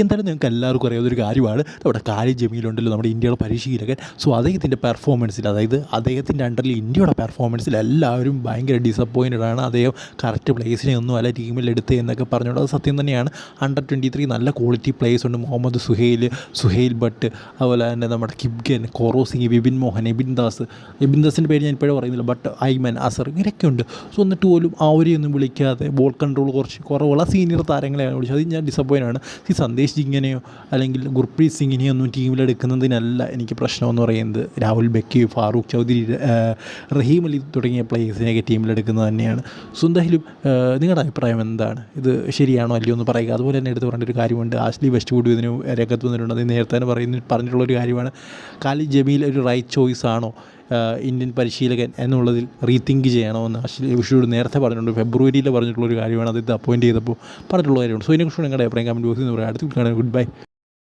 എന്തായാലും നിങ്ങൾക്ക് എല്ലാവർക്കും അറിയാവുന്നൊരു കാര്യമാണ് നമ്മുടെ കാലിദ് ജമീലുണ്ടല്ലോ, നമ്മുടെ ഇന്ത്യയുടെ പരിശീലകൻ. സോ അദ്ദേഹത്തിൻ്റെ പെർഫോമൻസിൽ, അതായത് അദ്ദേഹത്തിൻ്റെ അണ്ടറിൽ ഇന്ത്യയുടെ പെർഫോമൻസിൽ എല്ലാവരും ഭയങ്കര ഡിസപ്പോയിൻറ്റഡ് ആണ്. അദ്ദേഹം കറക്റ്റ് പ്ലേസിനെ ഒന്നും അല്ല ടീമിൽ എടുത്ത് എന്നൊക്കെ പറഞ്ഞുകൊണ്ട് അത് സത്യം തന്നെയാണ്. അണ്ടർ 23 നല്ല ക്വാളിറ്റി പ്ലേയേഴ്സ് ഉണ്ട്. മുഹമ്മദ് സുഹൈൽ ഭട്ട്, അതുപോലെ തന്നെ നമ്മുടെ കിബ്ഗൻ, കൊറോ സിംഗ്, വിപിൻ മോഹൻ, എബിൻ ദാസിൻ്റെ പേര് ഞാൻ ഇപ്പോഴും പറയുന്നില്ല, ബട്ട് ഐമൻ, അസർ, ഇങ്ങനെയൊക്കെ ഉണ്ട്. സോ എന്നിട്ട് പോലും അവരെയൊന്നും വിളിക്കാതെ ബോൾ കൺട്രോൾ കുറച്ച് കുറവുള്ള സീനിയർ താരങ്ങളെയാണ് വിളിച്ചത്. അത് ഞാൻ ഡിസപ്പോയിൻ്റ് ആണ്. സന്ദേശ് ജിങ്ങിനെയോ അല്ലെങ്കിൽ ഗുർപ്രീത് സിങ്ങിനെയോ ഒന്നും ടീമിലെടുക്കുന്നതിനല്ല എനിക്ക് പ്രശ്നമെന്ന് പറയുന്നത്. രാഹുൽ ബെക്കി, ഫാറൂഖ് ചൗധരി, റഹീം അലി തുടങ്ങിയ പ്ലേയേഴ്സിനെയൊക്കെ ടീമിലെടുക്കുന്നത് തന്നെയാണ്. സോ എന്തായാലും നിങ്ങളുടെ അഭിപ്രായം എന്താണ്? ഇത് ശരിയാണോ അല്ലയോ എന്ന് പറയുക. അതുപോലെ തന്നെ എടുത്ത് പറയേണ്ട ഒരു കാര്യമുണ്ട്, ആഷ്ലി വെസ്റ്റ്വുഡ് ഇതിന് രംഗത്ത് വന്നിട്ടുണ്ട്. അത് നേരത്തെ തന്നെ പറഞ്ഞിട്ടുള്ളൊരു കാര്യമാണ്. കാലിദ് ജമീൽ ഒരു റൈറ്റ് ചോയ്സ് ആണോ ഇന്ത്യൻ പരിശീലകൻ എന്നുള്ളതിൽ റീതിങ്ക് ചെയ്യണമെന്ന് ആഷ്ലി വെസ്റ്റ്വുഡ് നേരത്തെ പറഞ്ഞിട്ടുണ്ട്. ഫെബ്രുവരിയിൽ പറഞ്ഞിട്ടുള്ളൊരു കാര്യമാണ്. അത് അപ്പോയിൻറ്റ് ചെയ്തപ്പോൾ പറഞ്ഞിട്ടുള്ള കാര്യമാണ്. സോ ഇതിനെക്കുറിച്ച് നിങ്ങളുടെ അഭിപ്രായം കമൻറ്റ് ബോക്സിൽ നിന്ന് പറയാം. അടുത്ത ഗുഡ് ബൈ.